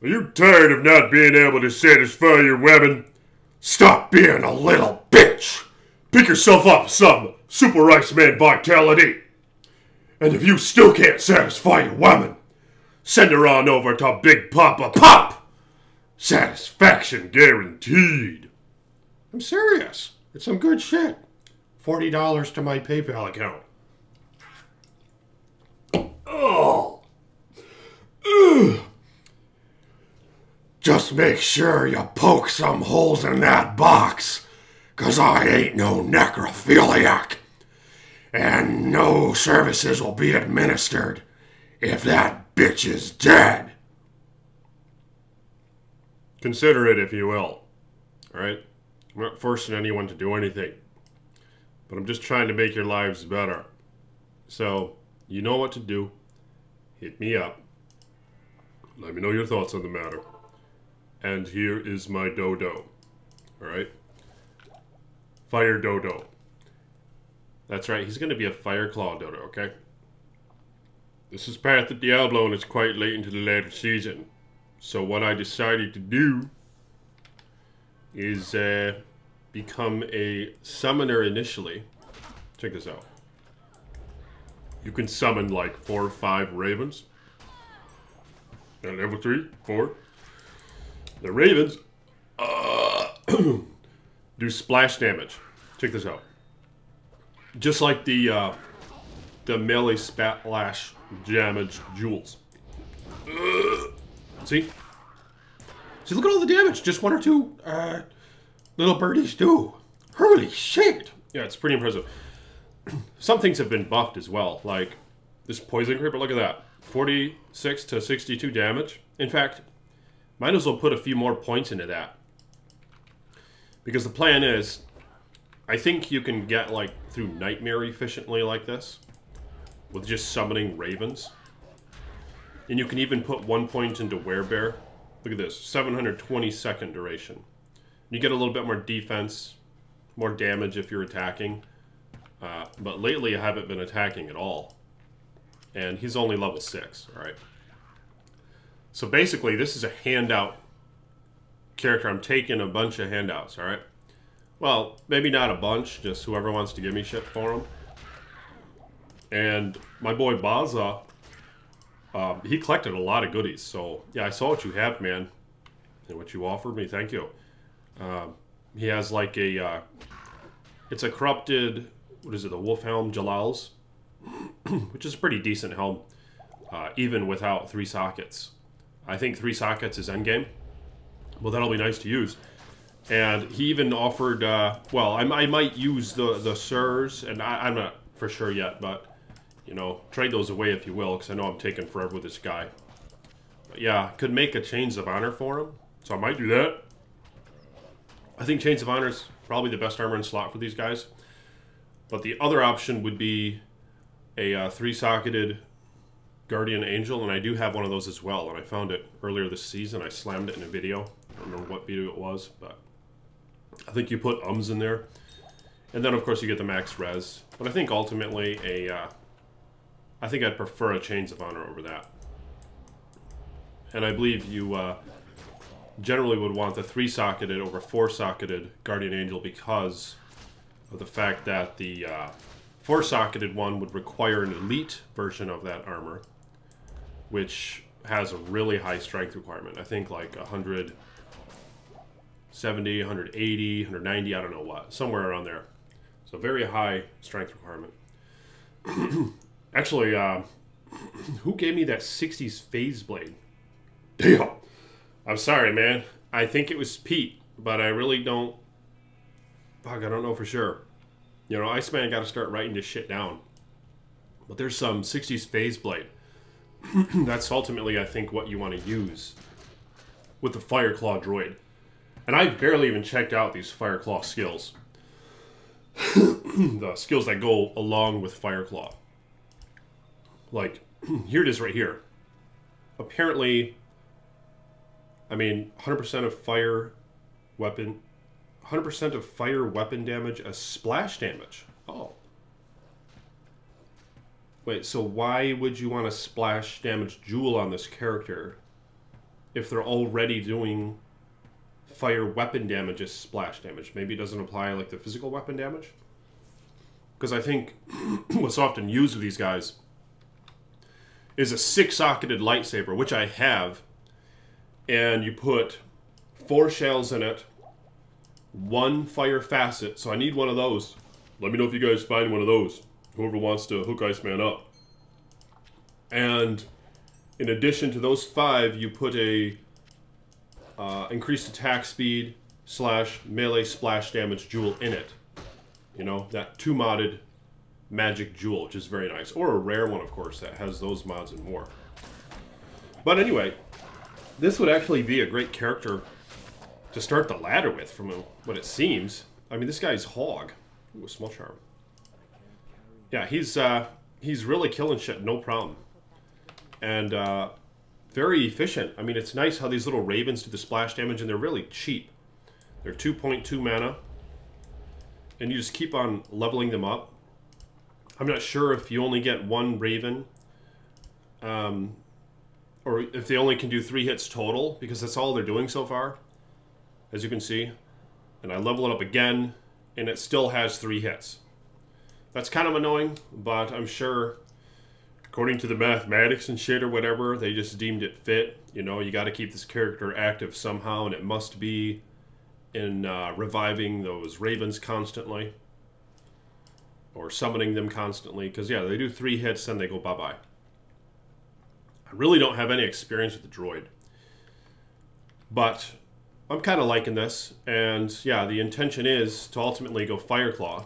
Are you tired of not being able to satisfy your women? Stop being a little bitch. Pick yourself up some Super Iceman vitality. And if you still can't satisfy your woman, send her on over to Big Papa Pop. Satisfaction guaranteed. I'm serious. It's some good shit. $40 to my PayPal account. Oh. Ugh. Just make sure you poke some holes in that box, 'cause I ain't no necrophiliac. And no services will be administered if that bitch is dead. Consider it, if you will. Alright? I'm not forcing anyone to do anything. But I'm just trying to make your lives better. So, you know what to do. Hit me up. Let me know your thoughts on the matter. And here is my dodo. Alright? Fire dodo. That's right, he's going to be a Fire Claw dodo, okay? This is Path of Diablo and it's quite late into the later season. So what I decided to do is become a summoner initially. Check this out. You can summon like 4 or 5 ravens. At level 3, 4. The ravens do splash damage. Check this out. Just like the melee splash damage jewels. See? See, look at all the damage. Just 1 or 2 little birdies do. Holy shit! Yeah, it's pretty impressive. Some things have been buffed as well. Like this poison creeper, look at that. 46 to 62 damage. In fact, might as well put a few more points into that. Because the plan is, I think you can get like through Nightmare efficiently like this. With just summoning ravens. And you can even put 1 point into Werebear. Look at this, 720-second duration. You get a little bit more defense, more damage if you're attacking. But lately I haven't been attacking at all. And he's only level 6, alright? So basically this is a handout character. I'm taking a bunch of handouts, alright? Well, maybe not a bunch, just whoever wants to give me shit for them. And my boy Baza, he collected a lot of goodies. So, yeah, I saw what you have, man. And what you offered me, thank you. He has like a, it's a corrupted, what is it, the Wolf Helm Jalal's, which is a pretty decent helm, even without 3 sockets. I think 3 sockets is endgame. Well, that'll be nice to use. And he even offered, well, I might use the Sirs, and I'm not for sure yet, but, you know, trade those away if you will, because I know I'm taking forever with this guy. But yeah, could make a Chains of Honor for him, so I might do that. I think Chains of Honor is probably the best armor in slot for these guys. But the other option would be a 3-socketed Guardian Angel, and I do have one of those as well, and I found it earlier this season. I slammed it in a video. I don't remember what video it was, but I think you put ums in there. And then, of course, you get the max res. But I think ultimately I think I'd prefer a Chains of Honor over that. And I believe you generally would want the 3-socketed over 4-socketed Guardian Angel because of the fact that the 4-socketed one would require an elite version of that armor, which has a really high strength requirement. I think like 170, 180, 190, I don't know what. Somewhere around there. So very high strength requirement. Actually, who gave me that 60s phase blade? Damn. I'm sorry, man. I think it was Pete, but I really don't... Fuck, I don't know for sure. You know, Iceman got to start writing this shit down. But there's some 60s phase blade. That's ultimately, I think, what you want to use with the Fireclaw droid. And I barely even checked out these Fireclaw skills. The skills that go along with Fireclaw. Like, here it is right here. Apparently, I mean, 100% of fire weapon... 100% of fire weapon damage as splash damage. Oh. Wait, so why would you want a splash damage jewel on this character if they're already doing fire weapon damage as splash damage. Maybe it doesn't apply like the physical weapon damage. Because I think what's often used with these guys is a 6-socketed lightsaber, which I have, and you put 4 shells in it, 1 fire facet, so I need one of those. Let me know if you guys find one of those, whoever wants to hook Iceman up. And in addition to those 5, you put a increased attack speed / melee splash damage jewel in it. You know, that 2-modded magic jewel, which is very nice. Or a rare one, of course, that has those mods and more. But anyway, this would actually be a great character to start the ladder with, from what it seems. I mean, this guy's HOG. Ooh, a small charm. Yeah, he's really killing shit, no problem. And very efficient. I mean, it's nice how these little ravens do the splash damage, and they're really cheap. They're 2.2 mana. And you just keep on leveling them up. I'm not sure if you only get 1 Raven, or if they only can do 3 hits total, because that's all they're doing so far, as you can see. And I level it up again, and it still has 3 hits. That's kind of annoying, but I'm sure, according to the mathematics and shit or whatever, they just deemed it fit. You know, you got to keep this character active somehow, and it must be in reviving those ravens constantly, or summoning them constantly, because yeah, they do 3 hits, then they go bye-bye. I really don't have any experience with the droid, but I'm kind of liking this, and yeah, the intention is to ultimately go Fireclaw,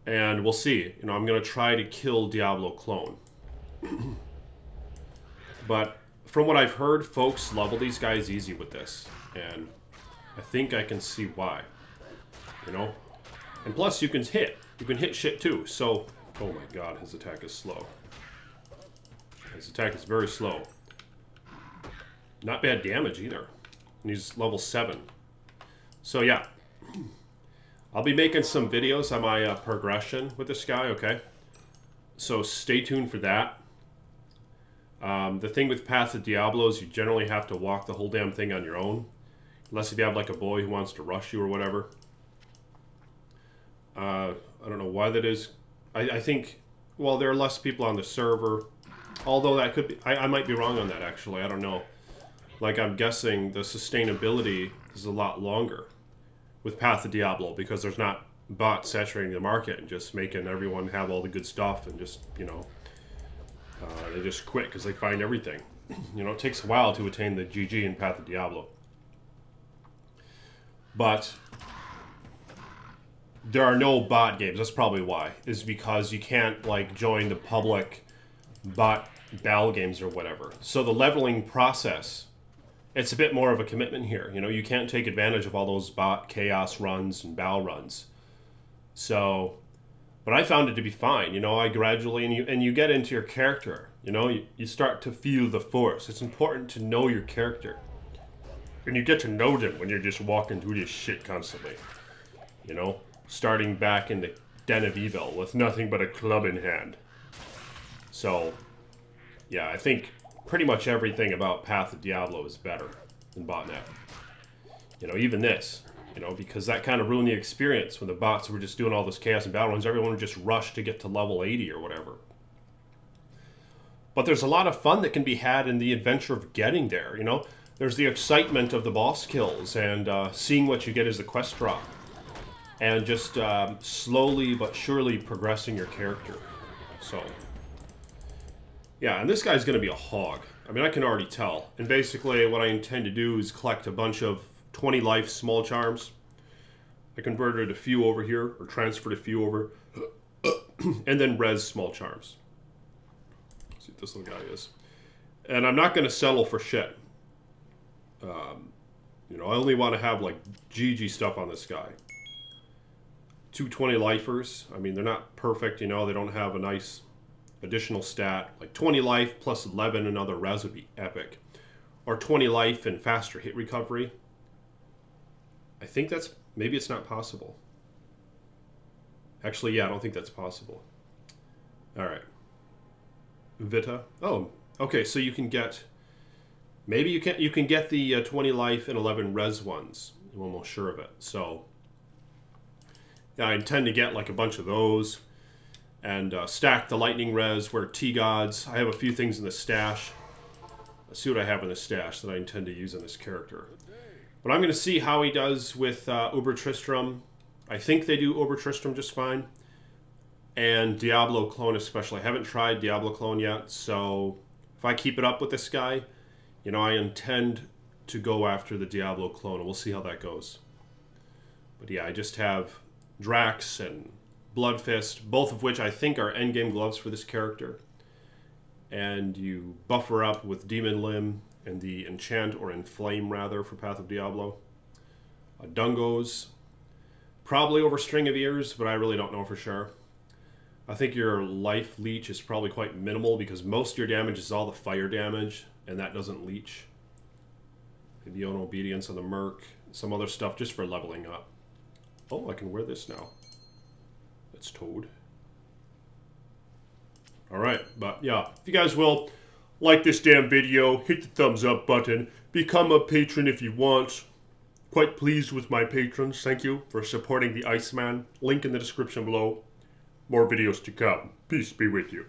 and we'll see. You know, I'm going to try to kill Diablo clone. But from what I've heard, folks level these guys easy with this, and I think I can see why, you know? And plus, you can hit. You can hit shit too, so... Oh my god, his attack is slow. His attack is very slow. Not bad damage either. And he's level 7. So yeah. I'll be making some videos on my progression with this guy, okay? So stay tuned for that. The thing with Path of Diablo is you generally have to walk the whole damn thing on your own. Unless if you have like a boy who wants to rush you or whatever. I don't know why that is. I think, well, there are less people on the server. Although that could be, I might be wrong on that actually, I don't know. Like I'm guessing the sustainability is a lot longer with Path of Diablo because there's not bots saturating the market and just making everyone have all the good stuff and just, you know, they just quit because they find everything. You know, it takes a while to attain the GG in Path of Diablo. But there are no bot games. That's probably why. Is because you can't like join the public bot battle games or whatever. So the leveling process, it's a bit more of a commitment here. You know, you can't take advantage of all those bot chaos runs and battle runs. So, but I found it to be fine. You know, I gradually, and you get into your character. You know, you start to feel the force. It's important to know your character. And you get to know them when you're just walking through this shit constantly. You know, starting back in the Den of Evil with nothing but a club in hand. So, yeah, I think pretty much everything about Path of Diablo is better than botnet. You know, even this, you know, because that kind of ruined the experience when the bots were just doing all this chaos and battle runs. Everyone would just rush to get to level 80 or whatever. But there's a lot of fun that can be had in the adventure of getting there, you know. There's the excitement of the boss kills and seeing what you get as the quest drop. And just slowly but surely progressing your character. So, yeah, and this guy's going to be a hog. I mean, I can already tell. And basically what I intend to do is collect a bunch of 20 life small charms. I converted a few over here, or transferred a few over. And then res small charms. Let's see what this little guy is. And I'm not going to settle for shit. You know, I only want to have, like, GG stuff on this guy. 220 lifers. I mean, they're not perfect, you know. They don't have a nice additional stat. Like 20 life plus 11 another res would be epic. Or 20 life and faster hit recovery. I think that's... Maybe it's not possible. Actually, yeah, I don't think that's possible. Alright. Vita. Oh, okay, so you can get Maybe you can get the 20 life and 11 res ones. I'm almost sure of it. So yeah, I intend to get like a bunch of those and stack the lightning res, wear T-gods. I have a few things in the stash. Let's see what I have in the stash that I intend to use in this character. But I'm going to see how he does with Uber Tristram. I think they do Uber Tristram just fine. And Diablo clone especially. I haven't tried Diablo clone yet, so if I keep it up with this guy, you know, I intend to go after the Diablo clone, and we'll see how that goes. But yeah, I just have Drax and Bloodfist, both of which I think are endgame gloves for this character. And you buffer up with Demon Limb and the Enchant, or Inflame rather, for Path of Diablo. Dungos, probably over String of Ears, but I really don't know for sure. I think your life leech is probably quite minimal because most of your damage is all the fire damage, and that doesn't leech. Maybe Own Obedience on the Merc, some other stuff just for leveling up. Oh, I can wear this now. That's Toad. Alright, but yeah, if you guys will like this damn video, hit the thumbs up button, become a patron if you want. Quite pleased with my patrons. Thank you for supporting the Iceman. Link in the description below. More videos to come. Peace be with you.